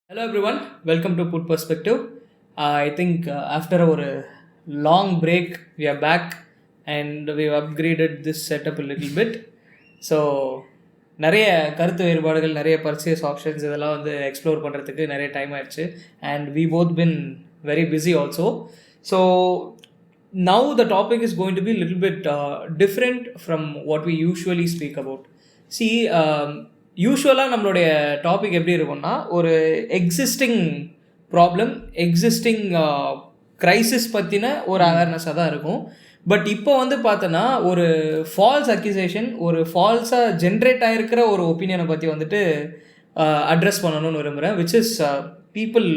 Hello everyone, welcome to Put Perspective. I think after our long break, we are back and we've upgraded this setup a little bit. So நிறைய கருத்து வேறுபாடுகள், நிறைய purchase options இதெல்லாம் வந்து explore பண்ணுறதுக்கு நிறைய time ஆயிடுச்சு. And we both been very busy also. So now the topic is going to be little bit different from what we usually speak about. சி யூஸ்வலாக நம்மளுடைய டாபிக் எப்படி இருக்கும்னா, ஒரு எக்ஸிஸ்டிங் ப்ராப்ளம், எக்ஸிஸ்டிங் க்ரைசிஸ் பற்றின ஒரு அவேர்னஸாக தான் இருக்கும். பட் இப்போ வந்து பார்த்தோன்னா ஒரு ஃபால்ஸ் அக்யூசேஷன், ஒரு ஃபால்ஸாக ஜென்ரேட் ஆகிருக்கிற ஒரு ஒப்பீனியனை பற்றி வந்துட்டு அட்ரஸ் பண்ணணும்னு விரும்புகிறேன். Which is people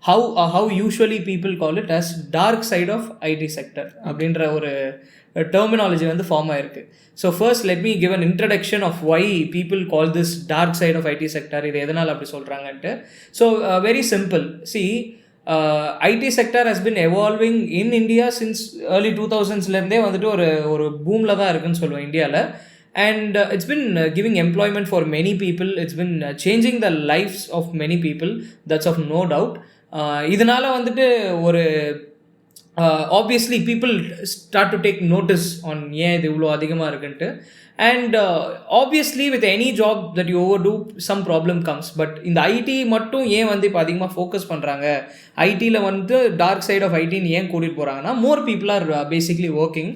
how usually people call it as dark side of IT sector அப்படின்ற ஒரு டெர்மினாலஜி வந்து ஃபார்ம் ஆயிருக்கு. So first let me give an introduction of why people call this dark side of IT sector. இது எதனால் அப்படி சொல்கிறாங்கன்ட்டு. So very simple. See IT sector has been evolving in India since early 2000ஸ்லேருந்தே வந்துட்டு ஒரு பூமில் தான் இருக்குன்னு சொல்லுவேன் இந்தியாவில். And it's been giving employment for many people. It's been changing the lives of many people. That's of no doubt. இதனால் வந்துட்டு ஒரு obviously people start to take notice on ஏன் இது இவ்வளோ அதிகமாக இருக்குன்ட்டு. And obviously with any job that you over do some problem comes. But இந்த IT மட்டும் ஏன் வந்து இப்போ அதிகமாக ஃபோக்கஸ் பண்ணுறாங்க, ஐடியில் வந்து டார்க் சைட் ஆஃப் ஐடின்னு ஏன் கூட்டிகிட்டு போகிறாங்கன்னா, more people are basically working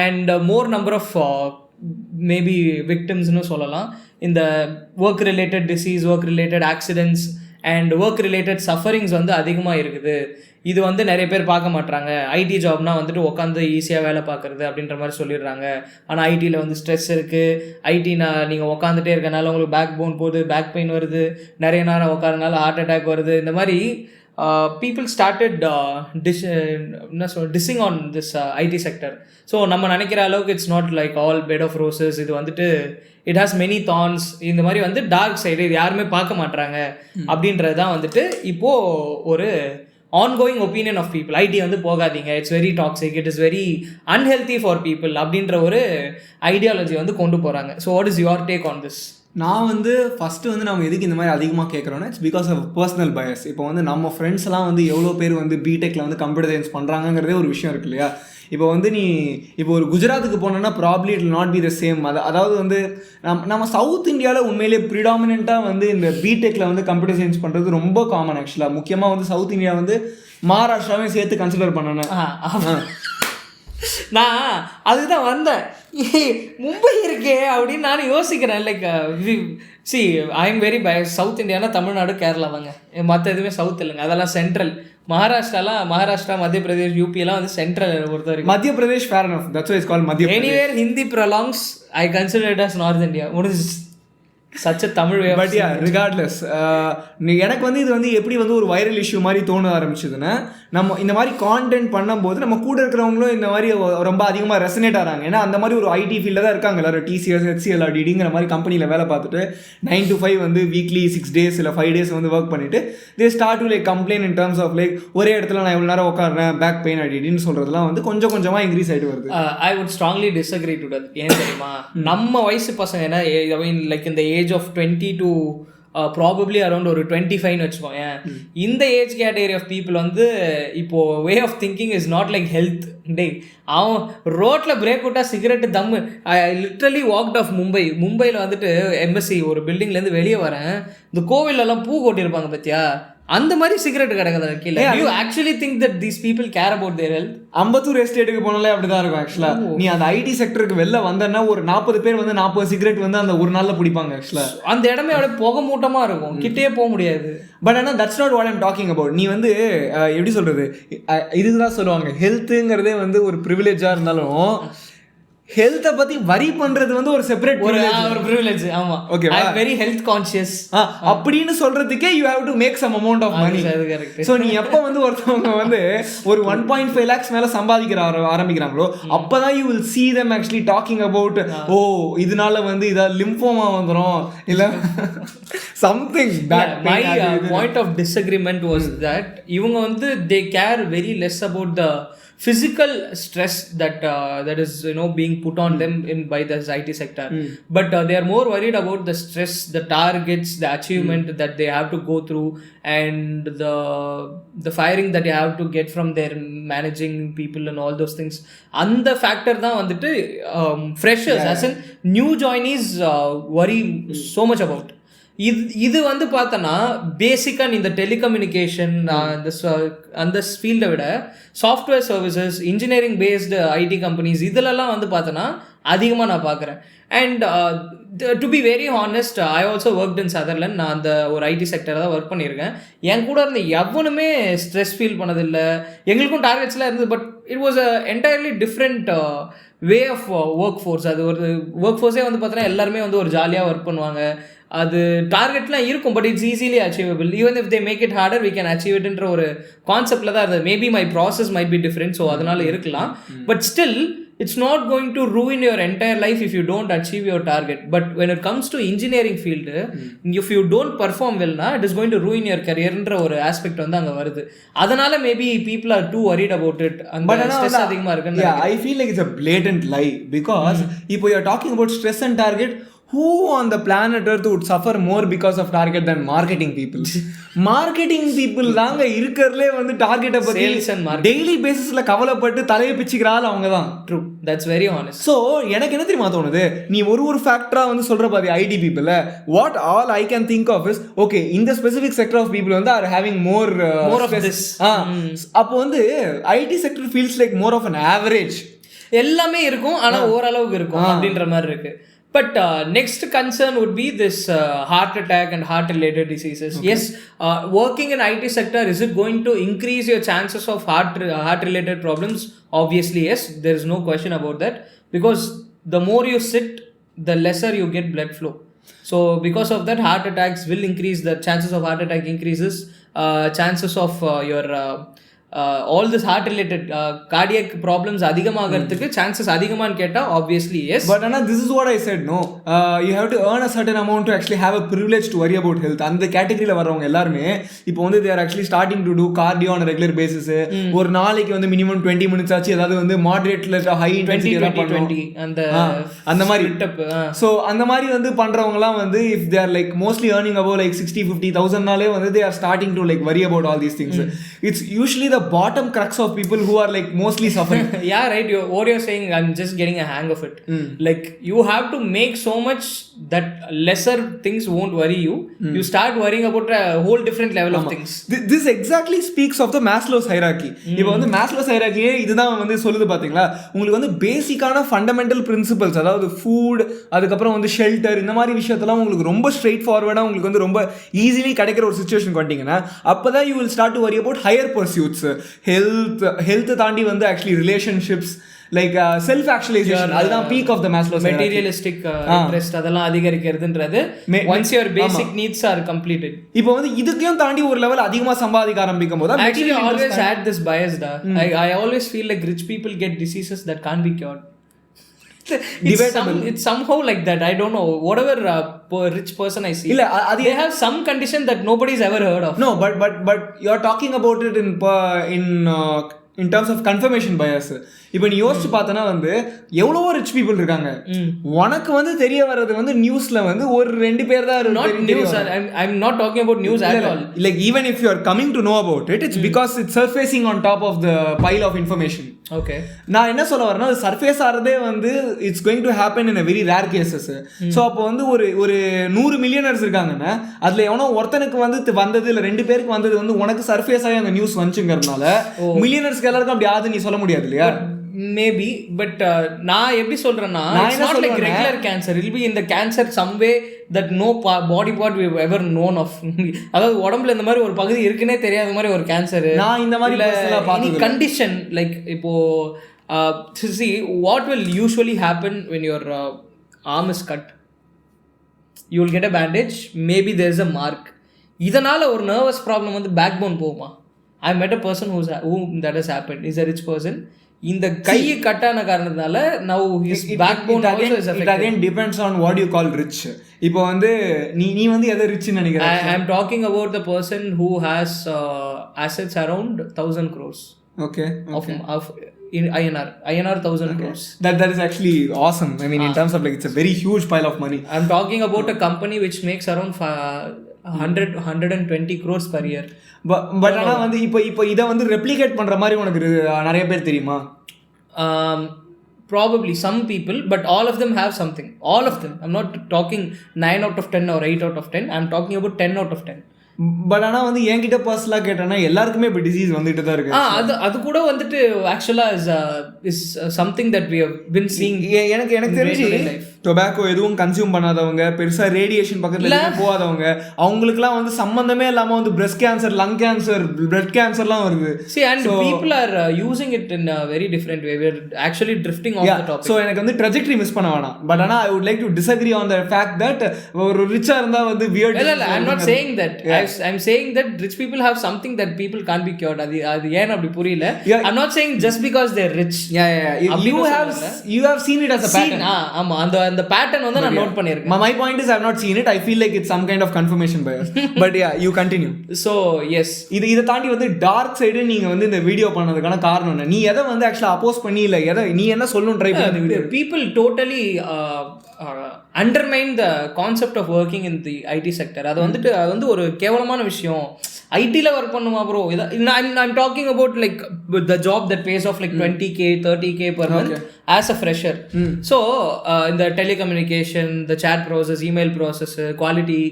and more number of maybe விக்டிம்ஸ்னு சொல்லலாம். இந்த work related disease, work related accidents and work related sufferings வந்து அதிகமாக இருக்குது. இது வந்து நிறைய பேர் பார்க்க மாட்டாங்க. ஐடி ஜாப்னால் வந்துட்டு உட்காந்து ஈஸியாக வேலை பார்க்குறது அப்படின்ற மாதிரி சொல்லிடுறாங்க. ஆனால் ஐடியில் வந்து ஸ்ட்ரெஸ் இருக்குது. ஐடினா நீங்கள் உட்காந்துட்டே இருக்கனால உங்களுக்கு பேக் போன் போகுது, பேக் பெயின் வருது, நிறைய நேரம் உட்காரனால ஹார்ட் அட்டாக் வருது. இந்த மாதிரி people started dissing on this IT sector. So நம்ம நினைக்கிற அளவுக்கு it's not like all bed of roses. இது வந்துட்டு இட் ஹாஸ் மெனி தான்ஸ். இந்த மாதிரி வந்து டார்க் சைடு இது யாருமே பார்க்க மாட்டாங்க அப்படின்றது தான் வந்துட்டு இப்போது ஒரு ongoing opinion of people. IT வந்து போகாதீங்க, it's very toxic, it is very unhealthy for people அப்படின்ற ஒரு ஐடியாலஜி வந்து கொண்டு போகிறாங்க. So what is your take on this? நான் வந்து ஃபஸ்ட்டு வந்து நம்ம எதுக்கு இந்த மாதிரி அதிகமாக கேட்குறோன்னா, it's because of personal bias. இப்போ வந்து நம்ம ஃப்ரெண்ட்ஸ்லாம் வந்து எவ்வளோ பேர் வந்து பிடெக்கில் வந்து கம்ப்யூட்டர் சயின்ஸ் பண்ணுறாங்கிறதே ஒரு விஷயம் இருக்கு இல்லையா. இப்போ வந்து நீ இப்போ ஒரு குஜராத்துக்கு போனோன்னா probably it not be the same. அதாவது வந்து நம்ம சவுத் இந்தியாவில் உண்மையிலே ப்ரிடாமினெண்ட்டாக வந்து இந்த பிடெக்கில் வந்து கம்ப்யூட்டர் சயின்ஸ் பண்ணுறது ரொம்ப காமன் ஆக்சுவலாக. முக்கியமாக வந்து சவுத் இந்தியா வந்து மகாராஷ்டிராவையும் சேர்த்து கன்சிடர் பண்ணணும். நான் அதுதான் வந்தேன், மும்பை இருக்கே அப்படின்னு நான் யோசிக்கிறேன். Like C I am very south Indiana Tamil Nadu, Kerala தாங்க. மற்ற எதுவுமே சவுத் இல்லைங்க, அதெல்லாம் சென்ட்ரல். மகாராஷ்டிரா, மத்திய பிரதேஷ், யூபியெல்லாம் வந்து சென்ட்ரல் பொறுத்த வரைக்கும். Madhya Pradesh fair enough, that's why it's called Madhya Pradesh. Anywhere Hindi belongs, I consider it as North India. முடிஞ்சு சச்ச தமிழ். பட் யா ரிகார்ட்லெஸ், எனக்கு வந்து இது வந்து எப்படி வந்து ஒரு வைரல் இஷ்யூ மாதிரி தோண ஆரம்பிச்சதுன்னா, நம்ம இந்த மாதிரி கான்டென்ட் பண்ணும்போது நம்ம கூட இருக்கிறவங்களும் இந்த மாதிரி ரொம்ப அதிகமாக ரெசனேட் ஆகிறாங்க. ஏன்னா அந்த மாதிரி ஒரு ஐடி ஃபீல்டில் தான் இருக்காங்க எல்லாரும். டிசிஎஸ், ஹெச்சிஎல், அப்படிங்கிற மாதிரி கம்பெனியில் வேலை பார்த்துட்டு 9 to 5 வந்து வீக்லி 6 days இல்லை 5 days வந்து ஒர்க் பண்ணிவிட்டு they start to like complaint in terms of like ஒரே இடத்துல நான் எவ்வளோ நேரம் உட்காடுறேன், பேக் பெயின் அப்படின்னு சொல்கிறதுலாம் வந்து கொஞ்சம் கொஞ்சமாக இன்க்ரீஸ் ஆகிட்டு வருது. I would strongly disagree to that. ஏன் தெரியுமா, நம்ம வயசு பசங்க என்ன ஐ மீன் லைக் இந்த age of 20 to probably around ஒரு 25 வச்சுக்கோங்க. இந்த ஏஜ் கேட்டகரி ஆஃப் பீப்புள் வந்து இப்போது way of thinking is not like health. டே அவன் ரோட்டில் பிரேக் விட்டால் cigarette Jammu. I literally walked of மும்பையில் வந்துட்டு எம்பசி ஒரு பில்டிங்லேருந்து வெளியே வரேன், இந்த கோவிலெல்லாம் பூ கொட்டியிருப்பாங்க பார்த்தியா, அந்த மாதிரி சிகரெட் கிடக்குது கீழே. You actually think that these people care about their health? Ambattur எஸ்டேட்டுக்கு போனாலே அப்படி தான் இருக்கும் ஆக்சுவலாக. நீ அந்த ஐடி செக்டருக்கு வெளில வந்தேன்னா ஒரு 40 பேர் வந்து 40 சிகரெட் வந்து அந்த ஒரு நாளில் பிடிப்பாங்க ஆக்சுவலாக. அந்த இடமே அப்படியே புகை மூட்டமாக இருக்கும், கிட்டே போக முடியாது. பட் ஆனால் that's not what I'm talking about. நீ வந்து எப்படி சொல்கிறது, இதுதான் சொல்லுவாங்க, ஹெல்த்துங்கிறதே வந்து ஒரு ப்ரிவிலேஜாக இருந்தாலும் ஹெல்த்தை பற்றி வரி பண்ணுறது வந்து ஒரு செப்பரேட் ஒரு ப்ரிவிலேஜ். ஆமாம், ஓகே, வெரி ஹெல்த் கான்ஷியஸ் அப்படின்னு சொல்கிறதுக்கே you have to make some amount of money. So நீ எப்போ வந்து ஒருத்தவங்க வந்து ஒரு 1.5 lakhs மேலே சம்பாதிக்கிற ஆரம்பிக்கிறாங்களோ அப்போ தான் you will see them actually talking about, ஓ இதனால வந்து இதாக லிம்போமா வந்துடும் இல்லை something back my point of disagreement was that இவங்க வந்து they care very less about the physical stress that is being put on them by the IT sector, but they are more worried about the stress, the targets, the achievement that they have to go through, and the firing that they have to get from their managing people and all those things. And the factor தான் வந்துட்டு freshers as in new joinees worry so much about. இது வந்து பார்த்தோன்னா பேசிக்காக இந்த telecommunication அந்த ஃபீல்டை விட software services, engineering based IT companies இதிலெல்லாம் வந்து பார்த்தோன்னா அதிகமாக நான் பார்க்குறேன். And to be very honest, I also work in Sutherland. நான் அந்த ஒரு ஐடி செக்டரை தான் ஒர்க் பண்ணியிருக்கேன். என் கூட இருந்த எவனுமே ஸ்ட்ரெஸ் ஃபீல் பண்ணதில்லை. எங்களுக்கும் டார்கெட்ஸ்லாம் இருந்தது, but it was a entirely different way of work force. அது ஒரு ஒர்க் ஃபோர்ஸே வந்து பார்த்தோன்னா எல்லாருமே வந்து ஒரு ஜாலியாக ஒர்க் பண்ணுவாங்க. அது டார்கெட்லாம் இருக்கும், but it's easily achievable. Even if they make it harder we can achieve இட்ன்ற ஒரு கான்செப்டில் தான் இருந்தது. Maybe my process might be different, so அதனால இருக்கலாம். But still it's not going to ruin your entire life if you don't achieve your target. But when it comes to engineering field, if you don't perform well na, it is going to ruin your career ன்ற ஒரு aspect வந்து அங்க வருது. அதனால maybe people are too worried about it. அந்த stress அதிகமா இருக்குன்னு. Yeah, I feel like it's a blatant lie because if you are talking about stress and target, who on the planet earth would suffer more because of target than marketing people? Marketing people தாங்க இருக்கறதுலே வந்து டார்கெட்டை பத்தி daily பேசிஸ்ல கவலைப்பட்டு தலையை பிச்சுக்கிறாள் அவங்க தான். True, that's very honest. So எனக்கு என்ன தெரியுமா தோணுது, நீ ஒரு ஃபேக்டரா வந்து சொல்ற பாதி IT people, what all I can think of is okay இந்த ஸ்பெசிபிக் செக்டர் ஆஃப் பீப்புள் வந்து are having more of this. அப்போ வந்து IT sector feels like more of an average. எல்லாமே இருக்கும், ஆனால் ஓரளவுக்கு இருக்கும் அப்படின்ற மாதிரி இருக்கு. But next concern would be this heart attack and heart related diseases. Okay. Yes, working in IT sector, is it going to increase your chances of heart related problems? Obviously yes, there is no question about that, because the more you sit, the lesser you get blood flow. So because of that, heart attacks will increase. The chances of heart attack increases. Chances of your all this heart related cardiac problems அதிகமாகிறதுக்கு chances அதிகமான்னு கேட்டா obviously yes. But Anna, this is what I said, no, you have to earn a certain amount to actually have a privilege to worry about health. அந்த கேட்டகரியில் வரவங்க எல்லாருமே இப்போ வந்து they are actually starting to do cardio on a regular basis. ஒரு நாளைக்கு வந்து minimum 20 minutes ஆச்சு ஏதாவது வந்து மாடரேட்ல ஹை இன்டென்சிட்டி எல்லாம் பண்ணுவாங்க. அந்த மாதிரி ஸோ அந்த மாதிரி வந்து பண்றவங்கலாம் வந்து if they are like mostly earning about like 60-50,000 நாளே வந்து they are starting to like worry about all these things. It's usually the bottom crux of people who are like mostly suffering. Yeah, right. What you're saying, I'm just getting a hang of it. Like you have to make so much that lesser things won't worry you. You start worrying about a whole different level of things. This exactly speaks of the Maslow's hierarchy. இப்போ வந்து Maslow's hierarchy இதுதான் வந்து சொல்லுது பாத்தீங்களா, உங்களுக்கு வந்து பேசிக்கான fundamental principles, அதாவது ஃபுட், அதுக்கப்புறம் வந்து ஷெல்டர், இந்த மாதிரி விஷயத்தெல்லாம் உங்களுக்கு ரொம்ப ஸ்ட்ரெயிட் ஃபார்வர்டா உங்களுக்கு வந்து ரொம்ப ஈஸிலி கிடைக்கிற ஒரு சிச்சுவேஷன் வந்துட்டீங்கன்னா அப்பதான் you will start to worry about higher pursuits. Health தாண்டி வந்து actually relationships, like self actualisation, அதுதான் peak of the Maslow's materialistic interest அதெல்லாம் அதிகரிக்கிறதுன்றது once your basic needs are completed. இப்போ வந்து இதுக்கையும் தாண்டி ஒரு லெவல் அதிகமா சம்பாதிக்க ஆரம்பிக்கும் போது actually I always had this bias da. I always feel like rich people get diseases that can't be cured. It's somehow like that. I don't know, whatever rich person I see, they have some condition that nobody's ever heard of. No, but you're talking about it in terms of confirmation bias. இப்போ நீ யோசிச்சு பார்த்தனா வந்து எவ்வளவோ rich people இருக்காங்க, உனக்கு வந்து தெரிய வர்றது வந்து நியூஸ்ல வந்து ஒரு 2 பேர் தான் இருக்காங்க. I'm not talking about news at all. Like even if you are coming to know about it, it's because it's surfacing on top of the pile of information. Okay, நான் என்ன சொல்ல வரேன்னா சர்ஃபேஸ் ஆறதே வந்து it's going to happen in a very rare cases. So அப்போ வந்து ஒரு 100 millionaires இருக்காங்கன்னா அதுல எவனோ ஒருத்தனுக்கு வந்து வந்தது இல்லை 2 பேருக்கு வந்தது வந்து உனக்கு சர்ஃபேஸ் ஆகி அந்த நியூஸ் வந்துச்சுங்கிறதுனால மில்லியனர்ஸ்க்கு எல்லாருக்கும் அப்படி ஆகுது நீ சொல்ல முடியாது இல்லையா? மேபி, பட் நான் எப்படி சொல்றேன்னா it's not like regular cancer. It'll be இந்த cancer some way that no body part we ever known of. அதாவது உடம்புல இந்த மாதிரி ஒரு பகுதி இருக்குன்னே தெரியாத மாதிரி ஒரு கேன்சர். நான் இந்த மாதிரி கண்டிஷன் லைக் இப்போ see what will usually happen when your arm is cut, you will get a bandage, maybe there is a mark. இதனால ஒரு நர்வஸ் ப்ராப்ளம் வந்து பேக் போன் போகுமா? I met a person whom that has happened. He's a rich person. இந்த கை கட்டான காரணத்தினால now his backbone also is affected. It again depends on what you call rich. இப்போ வந்து நீ வந்து எதை ரிச்னு நினைக்கிற? I am talking about the person who has assets around 1,000 crores. Okay. Of in INR 1,000 crores. That is actually awesome. I mean, in terms of like, it's a very huge pile of money. I'm talking about a company which makes around 120 crores per year. But ஆனா வந்து இப்போ இதை வந்து replicate பண்ற மாதிரி உனக்கு நிறைய பேர் தெரியுமா? Probably some people, but all of them have something. All of them. I'm not talking 9 out of 10 or 8 out of 10. I'm talking about 10 out of 10. But ஆனால் வந்து என்கிட்ட பர்சனலாக கேட்டேன்னா எல்லாருக்குமே இப்போ டிசீஸ் வந்துட்டு தான் இருக்கு. அது கூட வந்துட்டு ஆக்சுவலாக is something that we have been seeing. எனக்கு தெரிஞ்சு டொபாக்கோ எதுவும் கன்சியூம் பண்ணாதவங்க, பெருசாக ரேடியேஷன் பக்கத்தில் போகாதவங்க, அவங்களுக்குலாம் வந்து சம்மந்தமே இல்லாமல் வந்து breast cancer, lung cancer, blood கேன்சர்லாம் வருது. See, and people are using it in a very different way. We're actually drifting off the topic. So எனக்கு வந்து trajectory மிஸ் பண்ண வேணாம். பட் ஆனால் I would like to disagree on the fact that ஒரு ரிச்சா இருந்தா வந்து weird. இல்ல I'm not saying that. I'm saying that rich people have something that people can't be cured. அது ஏன் அப்படி புரியல. I'm not saying just because they're rich. You have seen it as a pattern. ஆமா, அந்த pattern வந்து நான் note பண்ணிருக்கேன். My point is I have not seen it. I feel like it's some kind of confirmation bias. But yeah, you continue. So yes, இத தாண்டி வந்து dark side நீங்க வந்து இந்த வீடியோ பண்ணதுக்கான காரணம் என்ன? நீ எதை வந்து ஆக்சுவலா அப்போஸ் பண்ணி இல்ல எதை நீ என்ன சொல்லணும் ட்ரை பண்ணி video? People totally undermine the concept of working in the IT sector. அது வந்து ஒரு கேவலமான விஷயம். ஐடில ஒர்க் பண்ணுமா bro? I'm talking about like the job that pays off like 20k 30k per month as a fresher. So in the telecommunication, the chat process, email process, quality,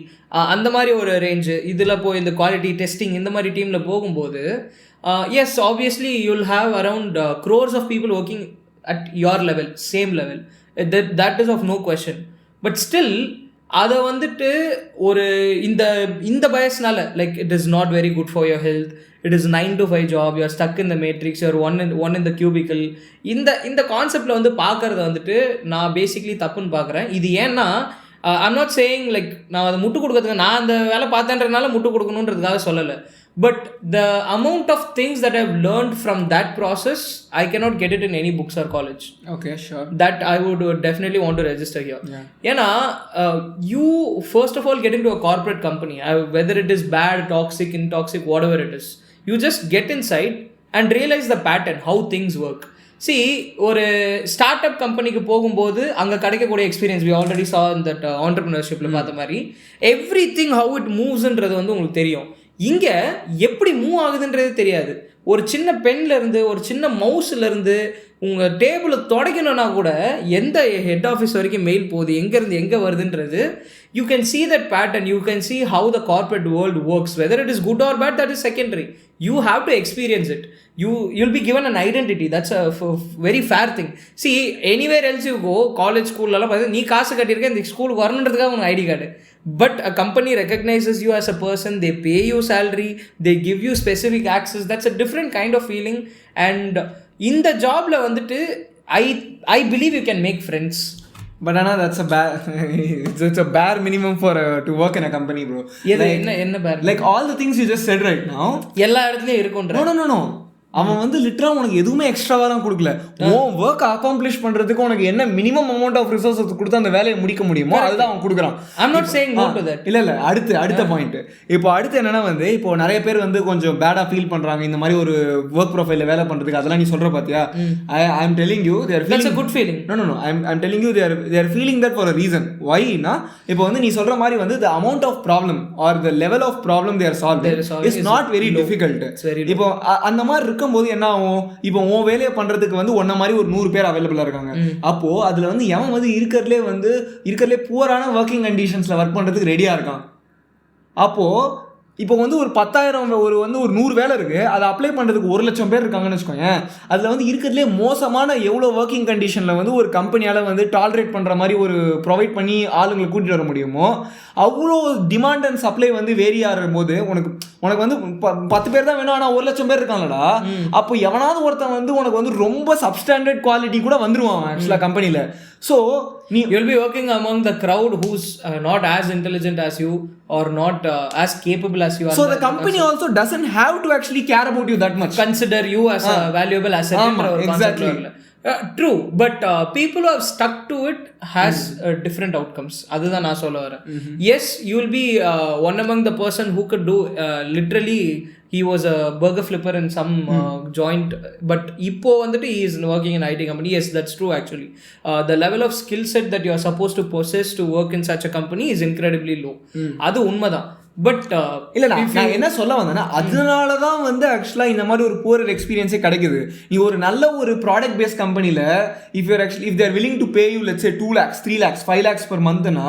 அந்த மாதிரி ஒரு ரேஞ்சு இதில் போய் இந்த குவாலிட்டி டெஸ்டிங் இந்த மாதிரி டீமில் போகும்போது yes, obviously you'll have around crores of people working at your level, same level. That is of no question. But still அதை வந்துட்டு ஒரு இந்த பயஸ்னால like it is not very good for your health, it is 9 to 5 job, you're stuck in the matrix, you're one in the cubicle, இந்த கான்செப்டில் வந்து பார்க்கறத வந்துட்டு நான் பேசிக்லி தப்புன்னு பார்க்குறேன். இது ஏன்னா ஐம் நாட் சேயிங் லைக் நான் அதை முட்டு கொடுக்கறதுக்கு நான் அந்த வேலை பார்த்தேன்றதுனால முட்டு கொடுக்கணுன்றதுக்காக சொல்லலை. But the amount of things that I've learned from that process, I cannot get it in any books or college. Okay, sure. That I would definitely want to register here. Yeah. You first of all get into a corporate company, whether it is bad, toxic, intoxic, whatever it is. You just get inside and realize the pattern, how things work. See, ஒரு start up கம்பெனிக்கு போகும்போது அங்கே கிடைக்கக்கூடிய experience we already saw in that entrepreneurshipல பார்த்த மாதிரி everything how it moves-ன்றது வந்து உங்களுக்கு தெரியும். இங்கே எப்படி மூவ் ஆகுதுன்றது தெரியாது. ஒரு சின்ன பென்லேருந்து ஒரு சின்ன மவுஸ்லேருந்து உங்கள் டேபிளை தொடக்கணும்னா கூட எந்த ஹெட் ஆஃபீஸ் வரைக்கும் மெயில் போகுது, எங்கேருந்து எங்கே வருதுன்றது you can see that pattern, you can see how the corporate world works. Whether it is good or bad, that is secondary. You have to experience it. You'll be given an identity. That's a very fair thing. See, anywhere else you go, college, school எல்லாம் பார்த்து நீ காசு கட்டியிருக்க இந்த ஸ்கூலுக்கு வரணுன்றதுக்காக உனக்கு ID card. But a company recognizes you as a person, they pay you salary, they give you specific access. That's a different kind of feeling. And in the job la vanditu I believe you can make friends. But Anna, that's it's a bare minimum for to work in a company, bro. Enna bare? Like all the things you just said right now, எல்லா இடத்துலயும் இருக்கும்ன்ற. No. அவன் வந்து லிட்டரா உனக்கு எதுவுமே எக்ஸ்ட்ராவாலாம் கொடுக்கல. உன் work accomplish பண்றதுக்கு உனக்கு என்ன மினிமம் அமௌண்ட் ஆஃப் ரிசோர்ஸஸ் கொடுத்து அந்த வேலையை முடிக்க முடியுமோ அதுதான் அவன் கொடுக்குறான். I'm not saying no to that. இல்ல அடுத்த பாயிண்ட். இப்போ அடுத்து என்னன்னா வந்து இப்போ நிறைய பேர் வந்து கொஞ்சம் பேடா ஃபீல் பண்றாங்க இந்த மாதிரி ஒரு ஒர்க் ப்ரொஃபைல்ல வேலை பண்றதுக்கு. அதெல்லாம் நீ சொல்ற பாத்தியா? I am telling you they are feeling. That's a good feeling. No. I'm telling you they are feeling that for a reason. Why na? இப்போ வந்து நீ சொல்ற மாதிரி வந்து the amount of problem or the level of problem they are solving is not very difficult. இப்போ அந்த மாதிரி இருக்கும்போது என்ன ஆகும்? இப்போ உன் வேலையை பண்றதுக்கு வந்து ஒன்ன மாதிரி ஒரு 100 பேர் அவைலபிளா இருக்காங்க. அப்போ அதுல வந்து எவன் வந்து இருக்கிறதுலே புவரான ஒர்க்கிங் கண்டிஷன்ஸ்ல ஒர்க் பண்றதுக்கு ரெடியா இருக்கான். அப்போ இப்போ வந்து ஒரு 10,000 ஒரு 100 வேலை இருக்கு, அதை அப்ளை பண்றதுக்கு 1,00,000 பேர் இருக்காங்கன்னு வச்சுக்கோங்க. அதுல வந்து இருக்கிறதுலே மோசமான எவ்வளோ ஒர்க்கிங் கண்டிஷன்ல வந்து ஒரு கம்பெனியால வந்து டாலரேட் பண்ற மாதிரி ஒரு ப்ரொவைட் பண்ணி ஆளுங்களை கூட்டிட்டு வர முடியுமோ அவ்வளோ டிமாண்ட் அண்ட் சப்ளை வந்து வேரி ஆகும் போது உனக்கு உனக்கு வந்து 10 பேர் தான் வேணும், ஆனால் 1,00,000 பேர் இருக்காங்கடா. அப்போ எவனாவது ஒருத்தன் வந்து உனக்கு வந்து ரொம்ப சப்ஸ்டாண்டர்ட் குவாலிட்டி கூட வந்துருவான் ஆக்சுவலாக கம்பெனியில். So you'll be working among the crowd who's not as intelligent as you or not as capable as you are. So the company also doesn't have to actually care about you that much. Consider you as a valuable asset. Exactly. True, but people who have stuck to it has different outcomes. Adha na solla varen. Yes, you will be one among the person who could do literally he was a burger flipper in some joint, but ipo vandu he is working in IT company. Yes, that's true actually. The level of skill set that you are supposed to possess to work in such a company is incredibly low. Adu unmadha. But இல்லை நான் என்ன சொல்ல வந்தேன்னா, அதனால தான் வந்து ஆக்சுவலாக இந்த மாதிரி ஒரு புவர் எக்ஸ்பீரியன்ஸே கிடைக்குது. நீ ஒரு நல்ல ஒரு ப்ராடக்ட் பேஸ் கம்பெனியில் if they're willing to pay you let's say 2 lakhs 3 lakhs 5 lakhs per monthனா,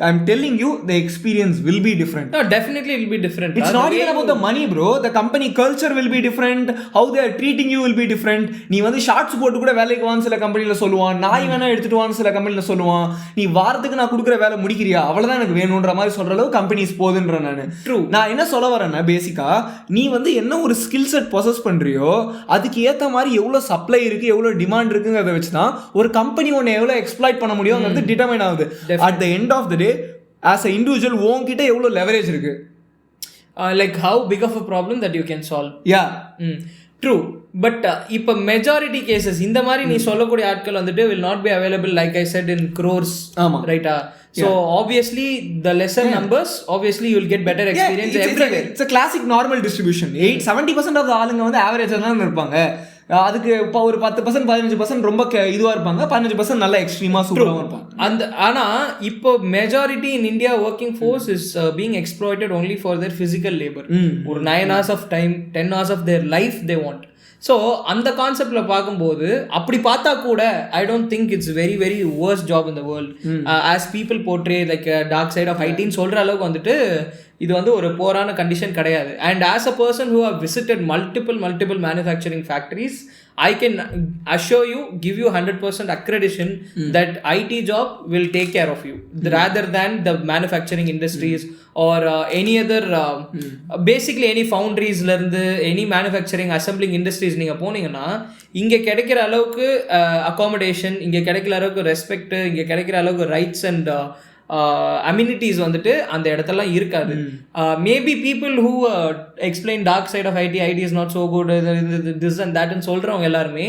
I am telling you the experience will be different. Definitely it will be different. It's not even about the money bro, the company culture will be different, how they are treating you will be different. நீ வந்து shorts போட்டு கூட வேலைக்கு வான்னு சில கம்பெனியில் சொல்லுவான், நாய் வேணா எடுத்துட்டு வான்னு சில கம்பெனியில் சொல்லுவான். நீ வாரத்துக்கு நான் கொடுக்குற வேலை முடிக்கிறியா, அவ்வளோதான் எனக்கு வேணுன்ற மாதிரி சொல்கிற அளவு கம்பெனிஸ் போதுன்ற. நான் என்ன சொல்ல வரேன்னா, பேசிக்கா நீ வந்து என்ன ஒரு ஸ்கில் செட் பொசஸ் பண்றியோ அதுக்கு ஏற்ற மாதிரி எவ்வளோ சப்ளை இருக்கு, எவ்வளோ டிமாண்ட் இருக்குங்கிறத வச்சு தான் ஒரு கம்பெனி ஒன்று எவ்வளோ எக்ஸ்ப்ளாய்ட் பண்ண முடியும்ங்கிறது டிட்டர்மைன் ஆகுது. At the end of the day as a individual உன்கிட்ட எவ்வளோ லெவரேஜ் இருக்கு, like how big of a problem that you can solve. True. But இப்போ மெஜாரிட்டி கேசஸ் இந்த மாதிரி நீ சொல்லக்கூடிய ஆட்கள் வந்துட்டு will not be available like I said in crores. ரைட்டா? So obviously the lesser numbers, obviously you will get better experience everywhere. It's a classic normal distribution. 70% of the ஆளுங்க வந்து ஆவரேஜா தான் இருப்பாங்க. அதுக்கு இப்போ ஒரு 10% 15% ரொம்ப இதுவாக இருப்பாங்க, 15% நல்லா எக்ஸ்ட்ரீமாக சூப்பராகவும் இருப்பாங்க. அந்த ஆனால் இப்போ majority in India working force is being exploited only for their physical labour. ஒரு 9 hours of time, 10 hours of their life they want. So அந்த கான்செப்டில் பார்க்கும்போது அப்படி பார்த்தா கூட I don't think it's very very worst job in the world as people portray like dark side of ஐடின்னு சொல்கிற அளவுக்கு வந்துட்டு இது வந்து ஒரு போரான கண்டிஷன் கிடையாது. And as a person who have visited multiple manufacturing factories, I can assure you, give you 100% accreditation that IT job will take care of you rather than the manufacturing industries or any other basically any foundries la irundhu any manufacturing assembling industries நீங்க போனீங்கன்னா இங்க கிடைக்கிற அளவுக்கு accommodation, இங்க கிடைக்கிற அளவுக்கு respect, இங்க கிடைக்கிற அளவுக்கு ரைட்ஸ் அண்ட் அம்யூனிட்டிஸ் வந்துட்டு அந்த இடத்தெல்லாம் இருக்காது. Maybe people who explain dark side of IT is not so good this and தட்னு சொல்கிறவங்க எல்லாருமே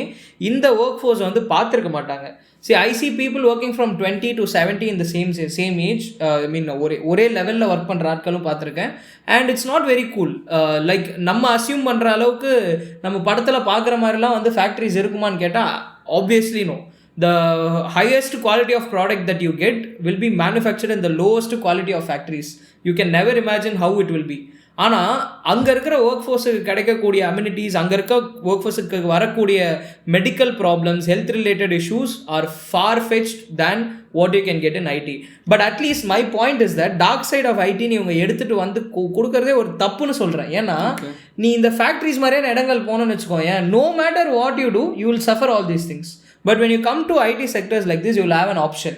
இந்த ஒர்க் ஃபோர்ஸ் வந்து பார்த்துருக்க மாட்டாங்க. See, I see people working from 20 to 70 in the same age. I mean, ஒரே லெவலில் ஒர்க் பண்ணுற ஆட்களும் பார்த்துருக்கேன். And it's not very cool. Like நம்ம அசியூம் பண்ணுற அளவுக்கு நம்ம படத்தில் பார்க்குற மாதிரிலாம் வந்து ஃபேக்ட்ரிஸ் இருக்குமான்னு கேட்டால் obviously no. The highest quality of product that you get will be manufactured in the lowest quality of factories. You can never imagine how it will be. ஆனால் அங்கே இருக்கிற ஒர்க் ஃபோர்ஸுக்கு கிடைக்கக்கூடிய அம்யூனிட்டிஸ், அங்கே இருக்க ஒர்க் ஃபோர்ஸுக்கு வரக்கூடிய medical problems, health related issues are far fetched than what you can get in IT. But at least my point is that dark side of IT நீ இவங்க எடுத்துகிட்டு வந்து கொடுக்குறதே ஒரு தப்புன்னு சொல்கிறேன். ஏன்னா நீ இந்த ஃபேக்ட்ரிஸ் மாதிரியான இடங்கள் போனோன்னு வச்சுக்கோங்க, no matter what you do you will suffer all these things. But when you come to IT sectors like this, you will have an option.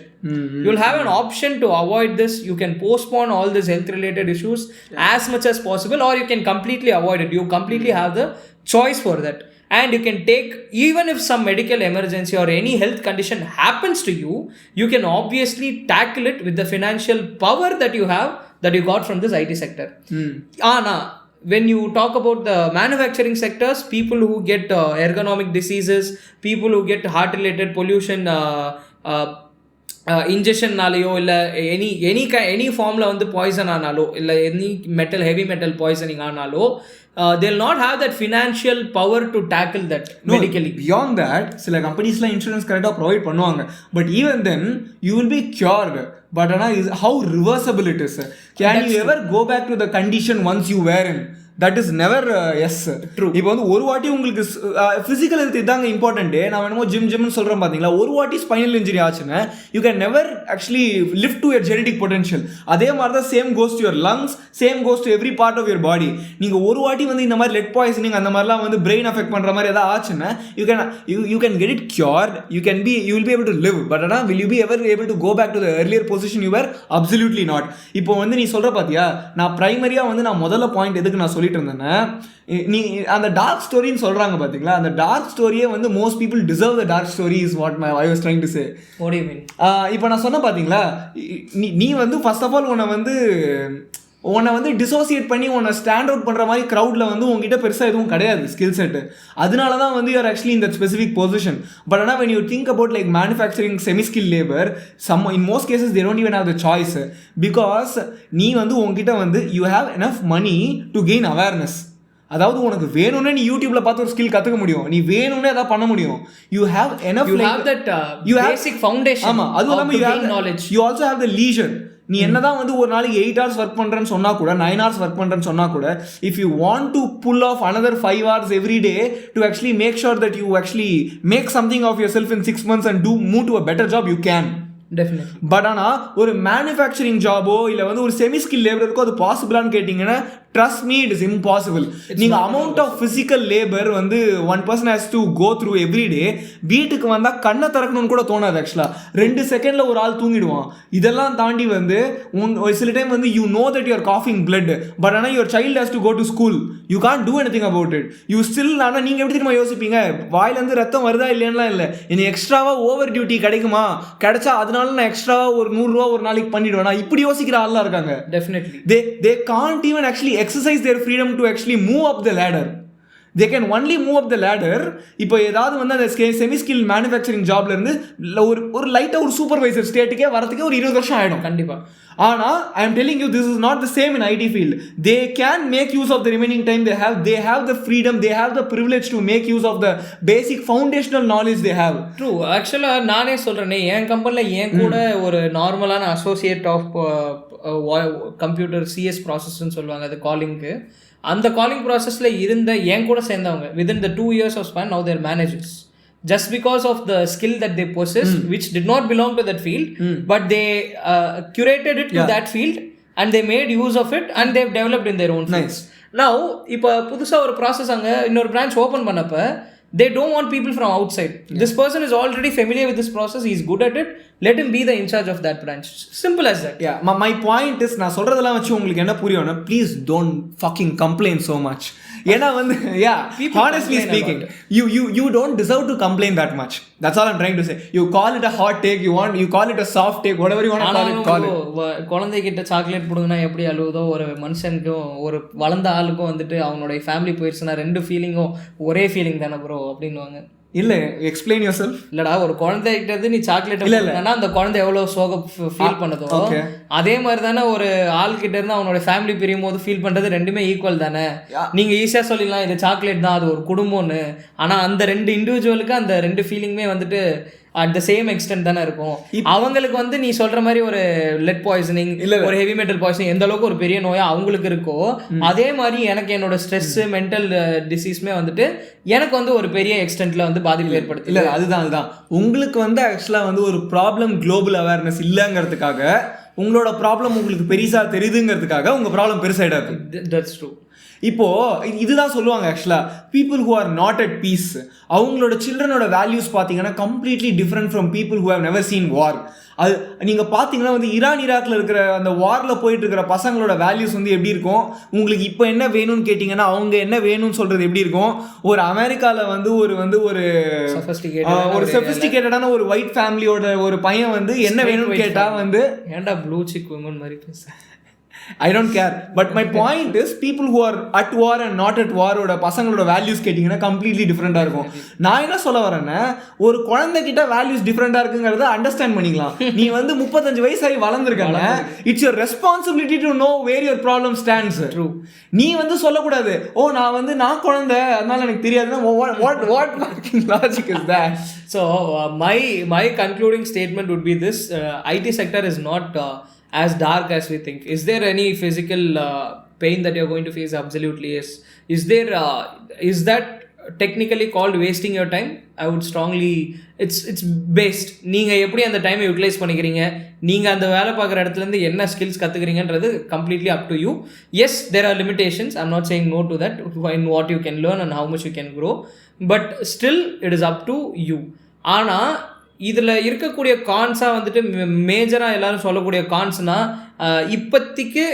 You will have an option to avoid this. You can postpone all these health related issues as much as possible, or you can completely avoid it. You completely have the choice for that. And you can take, even if some medical emergency or any health condition happens to you, you can obviously tackle it with the financial power that you have, that you got from this IT sector. When you talk about the manufacturing sectors, people who get ergonomic diseases, people who get heart related pollution இன்ஜெக்ஷன்னாலேயோ இல்லை any ஃபார்மில் வந்து poison ஆனாலோ இல்லை any heavy metal poisoning ஆனாலோ they'll not have that financial power to tackle that medically. Beyond that, சில கம்பெனிஸ்லாம் insurance கரெக்டாக provide பண்ணுவாங்க. But even then you will B cured. But how reversible it is. Can you ever go back to the condition once you were in? That is never yes. True. இப்போ வந்து ஒரு வாட்டி உங்களுக்கு physical health இதாங்க important. நான் என்னமோ ஜிம்னு சொல்கிறேன் பார்த்தீங்களா, ஒரு வாட்டி ஸ்பைனல் இன்ஜுரி ஆச்சுன்னா you can never actually lift to your genetic potential. அதே மாதிரி தான் same goes to your lungs, same goes to every part of your body. நீங்கள் ஒரு வாட்டி வந்து இந்த மாதிரி லெட் பாய்சனிங் அந்த மாதிரிலாம் வந்து பிரெயின் அஃபெக்ட் பண்ணுற மாதிரி எதாவது ஆச்சுன்னா you can get it cured. You will be able to live. But ஆனால் will you be ever able to go back to the earlier position you were? Absolutely not. இப்போ வந்து நீ சொல்கிற பார்த்தியா, நான் ப்ரைமரியாக வந்து நான் முதல்ல பாயிண்ட் எதுக்கு நான் சொல்லிட்டு இருந்தேன்னா, நீ அந்த டார்க் ஸ்டோரின்னு சொல்கிறாங்க பார்த்தீங்களா, அந்த டார்க் ஸ்டோரியே வந்து most people deserve the dark story is what I was trying to say. What do you mean? இப்போ நான் சொன்னேன் பார்த்தீங்களா, நீ வந்து ஃபர்ஸ்ட் ஆஃப் ஆல் உன்னை வந்து டிசோசியேட் பண்ணி உன்னை ஸ்டாண்ட் அவுட் பண்ணுற மாதிரி க்ரௌடில் வந்து உங்ககிட்ட பெருசாக எதுவும் கிடையாது ஸ்கில் செட்டு. அதனால தான் வந்து யூஆர் ஆக்சுவலி இந்த ஸ்பெசிஃபிக் பொசிஷன். பட் ஆனால் when you think about like manufacturing semi-skilled labor, in most cases they don't even have the choice because நீ வந்து உங்ககிட்ட வந்து you have enough money to gain awareness. அதாவது உனக்கு வேணும்னே நீ யூடியூப்ல பார்த்து ஒரு ஸ்கில் கற்றுக்க முடியும், நீ வேணும்னே அதான் பண்ண முடியும். You have enough, you have that basic foundation. ஆமாம், அதுவும் இல்லாமல் knowledge. You also have the leisure. நீ என்னதான் வந்து ஒரு நாளைக்கு 8 hours ஒர்க் பண்ணுறேன்னு சொன்னால் கூட, 9 hours ஒர்க் பண்ணுறேன்னு சொன்னால் கூட, if you want to pull off another 5 hours every day to actually make sure that you actually make something of yourself in 6 months and move to a better job, you can. Definitely. But ஆனால் ஒரு manufacturing ஜாபோ இல்லை வந்து ஒரு semi skill லேபருக்கோ அது பாசிபிளான்னு கேட்டிங்கன்னா, trust me, it is impossible. நீங்கள் amount of physical labour வந்து one person has to go through every day. வீட்டுக்கு வந்தால் கண்ணை திறக்கணும்னு கூட தோணாது ஆக்சுவலாக. 2 செகண்டில் ஒரு ஆள் தூங்கிடுவான். இதெல்லாம் தாண்டி வந்து சில டைம் வந்து யூ நோ தட் யூஆர் காஃபிங் பிளட், பட் ஆனால் your child has to go to school. You can't do anything about it. You still, ஆனால் நீங்கள் எப்படி தெரியுமா யோசிப்பீங்க, வாயிலேருந்து ரத்தம் வருதா இல்லையான்லாம் இல்லை, எனக்கு எக்ஸ்ட்ராவாக ஓவர் டியூட்டி கிடைக்குமா, கிடைச்சா அதனால நான் எக்ஸ்ட்ராவாக ஒரு 100 ரூபா ஒரு நாளைக்கு பண்ணிடுவேன். நான் இப்படி யோசிக்கிற ஆள்லாம் இருக்காங்க. Definitely. They can't even actually exercise their freedom to actually move up the ladder. They can only move up the ladder. இப்போ ஏதாவது வந்து அந்த செமி ஸ்கில் மேனுஃபேக்சரிங் ஜாப்ல இருந்து ஒரு லைட்டாக ஒரு சூப்பர்வைசர் ஸ்டேட்டுக்கே வரதுக்கே ஒரு 20 வருஷம் ஆகிடும் கண்டிப்பாக. ஆனால் I am telling you, this is not the same in IT field. They can make use of the remaining time they have the freedom, they have the privilege to make use of the basic foundational knowledge they have. True. ஆக்சுவலாக நானே சொல்கிறேனே, என் கம்பெனியில் என் கூட ஒரு நார்மலான associate of computer CS ப்ராசஸ்ன்னு சொல்லுவாங்க அது காலிங்க்கு, அந்த காலிங் ப்ராசஸில் இருந்த என் கூட சேர்ந்தவங்க within the 2 years of span now they are managers just because of the skill that they possess which did not belong to that field but they curated it to that field and they made use of it and they've developed in their own field. Nice. Now இப்போ புதுசாக ஒரு process அங்கே இன்னொரு branch open பண்ணப்போ they don't want people from outside. This person is already familiar with this process, he is good at it, let him be the in charge of that branch. Simple as that. Yeah, my point is, நான் சொல்றதெல்லாம் வச்சு உங்களுக்கு என்ன புரியும்னா, please don't fucking complain so much. ஏன்னா வந்து honestly speaking, you don't deserve to complain that much. That's all I'm trying to say. You call it a hot take, you call it a soft take, whatever you want to call it. குழந்தைகிட்ட chocolate கொடுங்கன்னா எப்படி அழுவுதோ, ஒரு மனுஷனுக்கும் ஒரு வளர்ந்த ஆளுக்கும் வந்துட்டு அவனுடைய family போயிடுச்சுன்னா 2 ஃபீலிங்கும் ஒரே ஃபீலிங் தானே ப்ரோ அப்படின்வாங்க. இல்லை, எக்ஸ்பிளைன் யுவர் செல்ஃப். இல்லடா, ஒரு குழந்தைகிட்ட நீ சாக்லேட் இல்லைன்னா அந்த குழந்தை எவ்வளோ சோகம் ஃபீல் பண்ணுதோ அதே மாதிரி தானே ஒரு ஆள்கிட்ட இருந்து அவனோட ஃபேமிலி பிரியும் போது ஃபீல் பண்ணுறது ரெண்டுமே ஈக்குவல் தானே. நீங்கள் ஈஸியாக சொல்லிடலாம் இது சாக்லேட் தான், அது ஒரு குடும்பம்னு. ஆனால் அந்த 2 இண்டிவிஜுவலுக்கு அந்த 2 ஃபீலிங்குமே வந்துட்டு அட் த சேம் எக்ஸ்டென்ட் தானே இருக்கும். அவங்களுக்கு வந்து நீ சொல்ற மாதிரி ஒரு லெட் பாய்சனிங், ஒரு ஹெவி மெட்டல் பாய்சனிங் எந்த அளவுக்கு ஒரு பெரிய நோயா அவங்களுக்கு இருக்கோ, அதே மாதிரி எனக்கு என்னோட ஸ்ட்ரெஸ் மென்டல் டிசீஸ்மே வந்துட்டு எனக்கு வந்து ஒரு பெரிய எக்ஸ்டென்ட்ல வந்து பாதிப்பு ஏற்படுத்து. இல்லை, அதுதான் உங்களுக்கு வந்து ஆக்சுவலாக வந்து ஒரு ப்ராப்ளம் குளோபல் அவேர்னஸ் இல்லைங்கிறதுக்காக, உங்களோட ப்ராப்ளம் உங்களுக்கு பெருசாக தெரியுதுங்கிறதுக்காக உங்கள் ப்ராப்ளம் பெருசாகிடாது. That's true. இப்போது இதுதான் சொல்லுவாங்க ஆக்சுவலாக, people who are not at peace, அவங்களோட சில்ட்ரனோட வேல்யூஸ் பார்த்தீங்கன்னா completely different from people who have never seen war. அது நீங்கள் பார்த்தீங்கன்னா வந்து ஈராக்கில் இருக்கிற அந்த வாரில் போயிட்டு இருக்கிற பசங்களோட வேல்யூஸ் வந்து எப்படி இருக்கும், உங்களுக்கு இப்போ என்ன வேணும்னு கேட்டிங்கன்னா அவங்க என்ன வேணும்னு சொல்கிறது எப்படி இருக்கும். ஒரு அமெரிக்காவில் வந்து ஒரு சொஃபிஸ்டிகேட்டடான ஒரு ஒயிட் ஃபேமிலியோட ஒரு பையன் வந்து என்ன வேணும்னு கேட்டால் வந்து ஏன்டா ப்ளூ சிக் உமன் மாதிரி பேச, I don't care. But my point is, people who are at war and not at war ஓட பசங்களோட வேல்யூஸ் கேட்டிங்கன்னா கம்ப்ளீட்லி டிஃப்ரெண்ட்டாக இருக்கும். நான் என்ன சொல்ல வரேன்னா, ஒரு குழந்தைகிட்ட வேல்யூஸ் டிஃப்ரெண்ட்டாக இருக்குங்கிறத அண்டர்ஸ்டாண்ட் பண்ணிக்கலாம். நீ வந்து 35 வயசாகி வளர்ந்துருக்காங்க, it's your responsibility to know where your problem stands. True. நீ வந்து சொல்லக்கூடாது, நான் குழந்தை அதனால எனக்கு தெரியாதுன்னா, what logic is that? So my concluding statement would be this: IT sector is not as dark as we think. Is there any physical pain that you're going to face? Absolutely yes. Is that technically called wasting your time? I would strongly, it's based, நீங்க எப்படி அந்த டைமை utilise பண்ணிக்கிறீங்க, நீங்க அந்த வேலை பார்க்குற இடத்துல இருந்து என்ன skills கற்றுக்கிறீங்கன்றது completely up to you. Yes, there are limitations, I'm not saying no to that, in what you can learn and how much you can grow, but still it is up to you. ஆனால் இதில் இருக்கக்கூடிய கான்ஸாக வந்துட்டு மேஜராக எல்லாரும் சொல்லக்கூடிய கான்ஸ்னா இப்போதைக்கு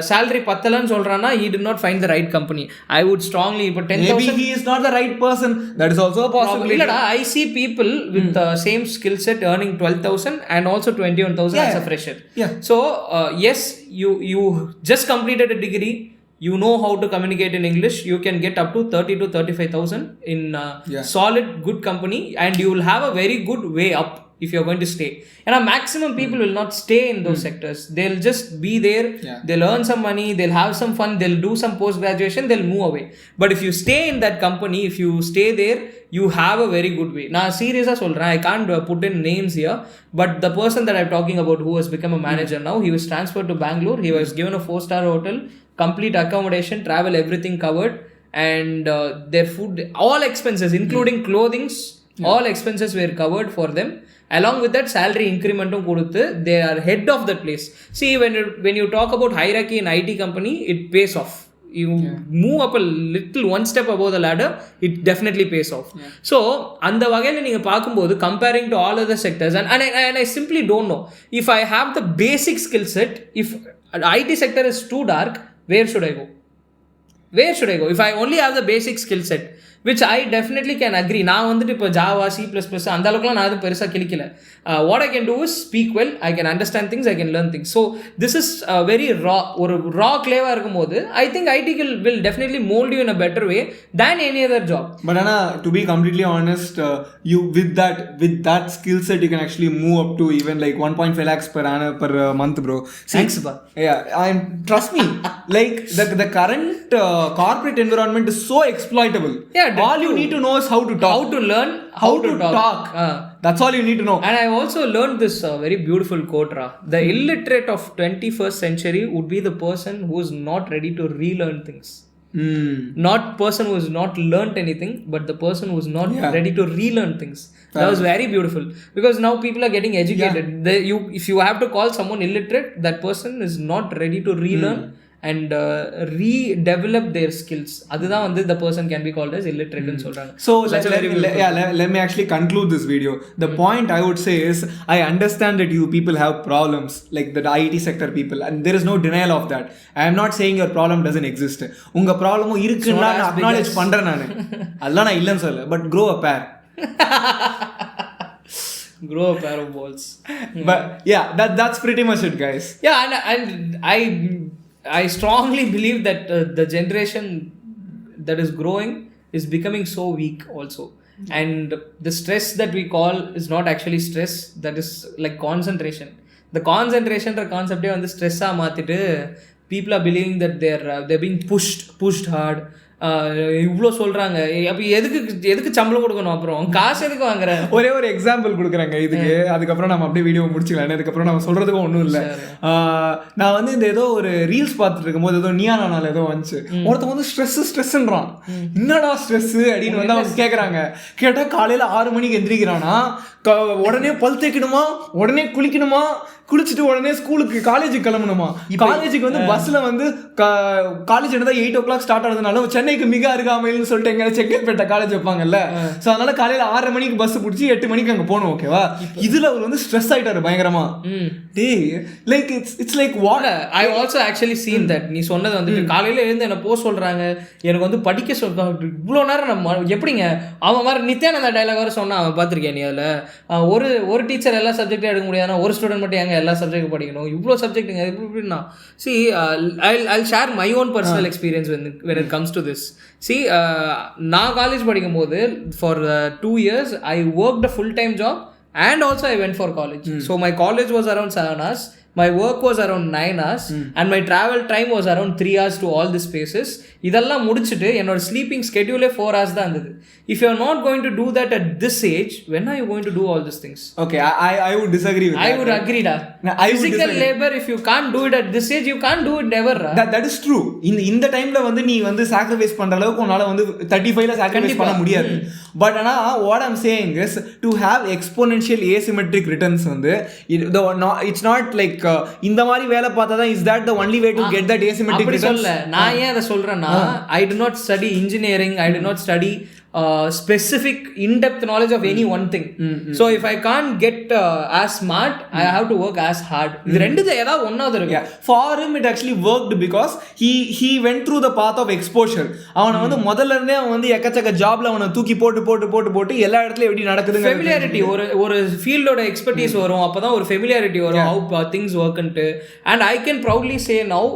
salary பத்தலன்னு சொல்கிறான்னா he did not find the right company. I would strongly இப்போ 10,000 maybe he is not the right person, that is also a possibility. இல்லடா, I see people with the same skill set earning 12,000 and also 21,000 as a fresher. So yes, you just completed a degree, you know how to communicate in English, you can get up to 30 to 35,000 in solid good company, and you will have a very good way up if you're going to stay. And maximum people will not stay in those sectors. They'll just be there, they'll earn some money, they'll have some fun, they'll do some post graduation, they'll move away. But if you stay in that company, if you stay there, you have a very good way. Now seriously solran, I can't put in names here, but the person that I'm talking about who has become a manager now, he was transferred to Bangalore, he was given a 4-star hotel, complete accommodation, travel, everything covered, and their food, all expenses including clothings, all expenses were covered for them. Along with that, salary incrementum koduthu, they are head of that place. See, when you talk about hierarchy in IT company, it pays off. You move up a little, one step above the ladder, it definitely pays off. So அந்த வகையில் நீங்கள் பார்க்கும்போது comparing to all other sectors, and I simply don't know if I have the basic skill set, if IT sector is too dark, where should I go? Where should I go if I only have the basic skill set, which I definitely can agree. நான் வந்துட்டு இப்போ Java, C++ அந்த அளவுக்குலாம் நான் எதுவும் பெருசாக கிளிக்கல. What I can do is speak well, I can understand things, I can learn things. So this is very raw, ஒரு raw clay-வா இருக்கும்போது I think IT will definitely mold you in a better way than any other job. But Anna, to be completely honest, you with that skill set you can actually move up to even like 1.5 lakhs per month, bro. See, Thanks, ba. Yeah, trust me, like the current corporate environment is so exploitable. Yeah, all you need to know is how to talk, how to learn, how to talk. That's all you need to know. And I also learned this very beautiful quote, Ra. The illiterate of 21st century would be the person who is not ready to relearn things. Not person who has not learnt anything, but the person who is not ready to relearn things. That was very beautiful, because now people are getting educated. If you have to call someone illiterate, that person is not ready to relearn and redevelop their skills. அதுதான் வந்து the person can be called as illiterate ன்னு சொல்றாங்க. So let me actually conclude this video. The point I would say is, I understand that you people have problems, like the IT sector people, and there is no denial of that. I am not saying your problem doesn't exist. உங்க ப்ராப்ளமும் இருக்குன்னு நான் acknowledge பண்றேன் நானு. அதெல்லாம் நான் இல்லன்னு சொல்லல, but grow a pair. Grow a pair of balls. But yeah, that's pretty much it, guys. Yeah, and I strongly believe that the generation that is growing is becoming so weak also. And the stress that we call is not actually stress, that is like concentration. The concentration concept வந்து stress-ஆ மாத்திட்டு people are believing that they're being pushed hard. இவ்வளோ சொல்கிறாங்க, அப்போ எதுக்கு சம்பளம் கொடுக்கணும், அப்புறம் காசு எதுக்கு வாங்குற? ஒரே ஒரு எக்ஸாம்பிள் கொடுக்குறாங்க இதுக்கு, அதுக்கப்புறம் நம்ம அப்படியே வீடியோ முடிச்சுக்கலாம். அதுக்கப்புறம் நம்ம சொல்கிறதுக்கும் ஒன்றும் இல்லை. நான் வந்து இந்த ஏதோ ஒரு ரீல்ஸ் பார்த்துட்டு இருக்கும்போது ஏதோ நியானால ஏதோ வந்துச்சு, ஒருத்தன் வந்து ஸ்ட்ரெஸ்ஸுன்றான். என்னடா ஸ்ட்ரெஸ்ஸு அப்படின்னு வந்து அவங்க கேட்குறாங்க. கேட்டால் காலையில் 6 மணிக்கு எந்திரிக்கிறானா, உடனே பல் தேய்க்கணுமா, உடனே குளிக்கணுமா, குளிச்சுட்டு உடனே ஸ்கூலுக்கு காலேஜுக்கு கிளம்பணுமா. காலேஜுக்கு வந்து பஸ்ஸில் வந்து காலேஜ் என்னதான் 8 o'clock ஸ்டார்ட் ஆனதுனால சென்னைக்கு மிக அருகாமையில்னு சொல்லிட்டு எங்கேயாவது செங்கல்பேட்டை காலேஜ் வைப்பாங்கல்ல. ஸோ அதனால காலையில் 6:30 மணிக்கு பஸ் பிடிச்சி 8 மணிக்கு அங்கே போகணும். ஓகேவா? இதில் அவர் வந்து ஸ்ட்ரெஸ் ஆகிட்டாரு பயங்கரமா. Like it's like what I also actually seen that. நீ சொன்னது வந்துட்டு காலையில் எழுந்து என்ன போக சொல்கிறாங்க, எனக்கு வந்து படிக்க சொல்கிறாங்க. இவ்வளோ நேரம் நம்ம எப்படிங்க அவன் மாதிரி நித்யானந்தா டைலாக் வேறு சொன்னான். அவன் பார்த்துருக்கேன் நீ அதில் ஒரு டீச்சர் எல்லா சப்ஜெக்டும் எடுக்க முடியாதுன்னா ஒரு ஸ்டூடெண்ட் மட்டும் எங்க எல்லா சப்ஜெக்டும் படிக்கணும், இவ்வளோ சப்ஜெக்ட்டுங்க எப்படின்னா. See, I'll share my own personal experience when it comes to this. See, நான் காலேஜ் படிக்கும்போது for 2 years I worked a full-time job and also I went for college. So my college was around 7 hours, my work was around 9 hours, and my travel time was around 3 hours to all these places. இதெல்லாம் முடிச்சுட்டு என்னோட sleeping ஸ்கெடியூலே 4 hours தான் இருந்தது. If you are not going to do that at this age, when are you going to do all these things? Okay, I would disagree with that. I would agree da. Physical labor, if you can't do it at this age, you can't do it never. That is true. இந்த டைம்ல வந்து நீ வந்து sacrifice பண்ற அளவுக்கு உன்னால வந்து 35ல sacrifice பண்ண முடியாது. பட் ஆனா what I'm saying is, to have exponential asymmetric returns வந்து it's not like இந்த மாதிரி வேலை பார்த்தா தான் is that the only way to get that asymmetric returns? நான் ஏன் அதை சொல்றேன்னா, I do not study engineering, I do not study specific in-depth knowledge of any one thing. So if I can't get as smart, I have to work as hard. இது ரெண்டுல ஏதாவது ஒன்னாவது இருக்கு. For him it actually worked because he went through the path of exposure. அவனை வந்து முதல்ல இருந்தே அவன் வந்து எக்கச்சக்க ஜாப்ல அவனை தூக்கி போட்டு எல்லா இடத்துலயும் எப்படி நடக்குதுங்க ஃபெமிலியாரிட்டி ஒரு ஃபீல்டோட எக்ஸ்பர்டீஸ் வரும். அப்பதான் ஒரு ஃபெமிலியாரிட்டி வரும் how things work ன்ட்டு. And I can proudly say now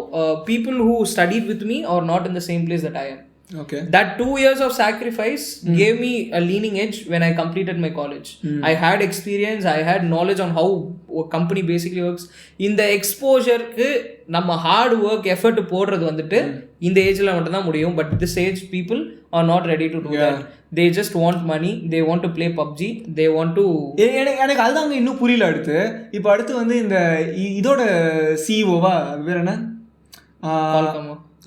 people who studied with me are not in the same place that I am. Okay. That 2 years of sacrifice gave me a leaning edge when I completed my college. I had experience, I had knowledge on how a company basically works. இந்த எக்ஸ்போஜருக்கு நம்ம hard work effort போடுறது வந்துட்டு இந்த ஏஜ்ல மட்டும் தான் முடியும். But this age people are not ready to do that. They just want money, they want to play PUBG, they want to எனக்கு அதுதாங்க இன்னும் புரியல. அடுத்து வந்து இந்த இதோட சிஇஓவா வேற என்ன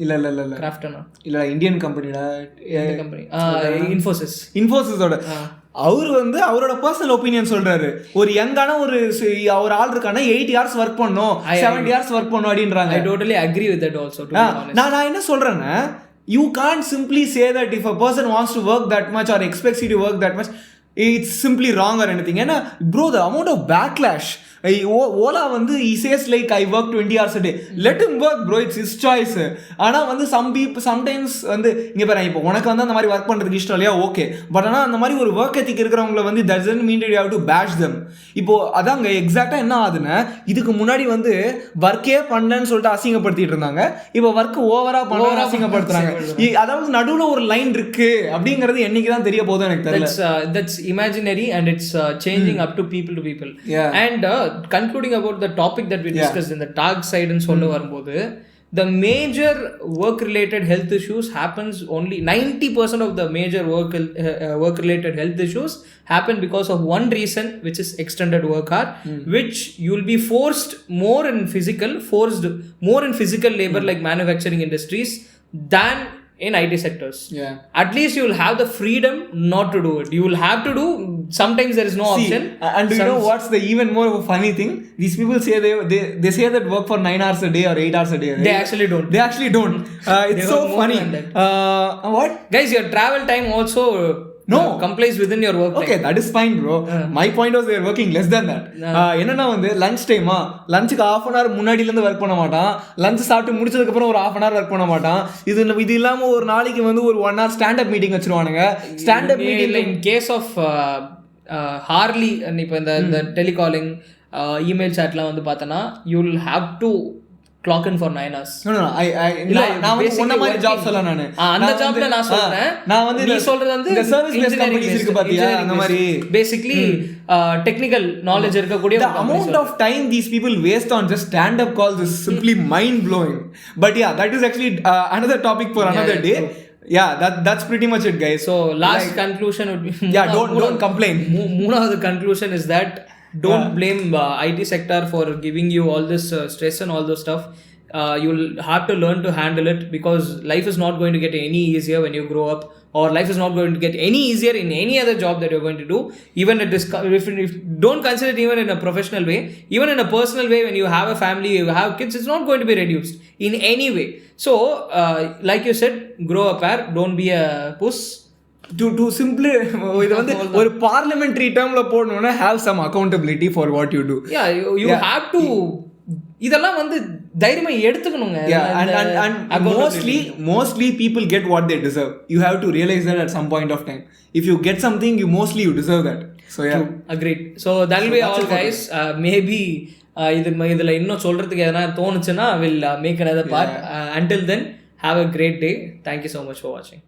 இல்ல கிராஃப்டனா இல்ல இந்தியன் கம்பெனிடா கம்பெனி இன்ஃபோசிஸோட அவர் வந்து அவரோட பர்சனல் ஒப்பீனியன் சொல்றாரு. ஒரு யங்கான ஒரு ஆள் இருக்கானா 8 hours ஒர்க் பண்ணும் 70 hours ஒர்க் பண்ணும் அப்படின்றாங்க. I totally agree with that also. நான் என்ன சொல்றேன்னா you can't simply say that if a person wants to work that much or expects you to work that much it's simply wrong or anything. ஏன்னா bro, the amount of backlash Ola வந்து he says like I work 20 hours a day. Let him work bro, it's his choice. ஆனால் வந்து sometimes வந்து இங்கே பாரு, இப்போ உனக்கு வந்து அந்த மாதிரி ஒர்க் பண்ணுறதுக்கு இஷ்டம் இல்லையா, ஓகே. பட் ஆனால் அந்த மாதிரி ஒரு ஒர்க் எத்திக் இருக்கிறவங்களை வந்து that doesn't mean that you have to bash them. இப்போ அதாங்க எக்ஸாக்டாக என்ன ஆகுதுன்னா, இதுக்கு முன்னாடி வந்து ஒர்க்கே பண்ணலன்னு சொல்லிட்டு அசிங்கப்படுத்திட்டு இருந்தாங்க. இப்போ ஒர்க் ஓவராக பண்ண அசிங்கப்படுத்துறாங்க. அதாவது நடுவில் ஒரு லைன் இருக்கு அப்படிங்கிறது என்னைக்கு தான் தெரிய போதும் எனக்கு தெரியல. That's imaginary and it's changing up to people. And concluding about the topic that we discussed in the tag side and சொல்ல வரும்போது, the major work related health issues happens only 90% of the major work related health issues happen because of one reason, which is extended work hour, which you will be forced more in physical labor like manufacturing industries than in IT sectors. At least you will have the freedom not to do it. You will have to do, sometimes there is no option. And do you know what's the even more of a funny thing? These people say they say that work for 9 hours a day or 8 hours a day, right? They actually don't. It's so funny. What? Guys, your travel time also complies within your work time. Okay, that is fine bro. My point was they are working less than that. என்னன்னா வந்து lunch டைமா, லஞ்சுக்கு half an hour முன்னாடில இருந்து work பண்ண மாட்டான். Lunch சாப்பிட்டு முடிச்சதுக்கு அப்புறம் ஒரு half an hour ஒர்க் பண்ண மாட்டான். இது இல்லாம ஒரு நாளைக்கு வந்து ஒரு 1 hour ஸ்டாண்ட் அப் மீட்டிங் வச்சிருவானுங்க. ஸ்டாண்ட் அப் மீட்டிங்ல in case of hardly இப்போ இந்த டெலிகாலிங் இமெயில் சாட்லாம் வந்து பார்த்தனா you will have to clock in for 9 hours. No, நான் வந்து ஒண்ண மாதிரி ஜாப் சொல்ல நானு. அந்த ஜாப்ல நான் சொல்றேன். நான் வந்து நீ சொல்றது வந்து இந்த சர்வீஸ் பேஸ்ட் கம்பெனிஸ் இருக்கு பாத்தியா, அந்த மாதிரி basically technical knowledge இருக்க கூடிய the amount of time these people waste on just stand up calls is simply mind blowing. But yeah, that is actually another topic for another day. That's pretty much it guys. So last conclusion would be don't complain. மூணாவது conclusion is that don't blame IT sector for giving you all this stress and all those stuff. You'll have to learn to handle it, because life is not going to get any easier when you grow up, or life is not going to get any easier in any other job that you're going to do. Even if don't consider it even in a professional way, even in a personal way, when you have a family, you have kids, it's not going to be reduced in any way. So like you said, grow a pair, don't be a puss. To simply இது வந்து ஒரு parliamentary டேர்ம்ல போடணும்னா have some accountability for what you do. You have to இதெல்லாம் வந்து தைரியமா எடுத்துக்கணுங்க. And mostly people get what they deserve. You have to realize that at some point of time. If you get something, you deserve that. So yeah. Agreed. So that will be all guys. Maybe இதுல இன்னும் சொல்றதுக்கு எதனா தோணுச்சுன்னா I will make another part. Until then, have a great day. Thank you so much for watching.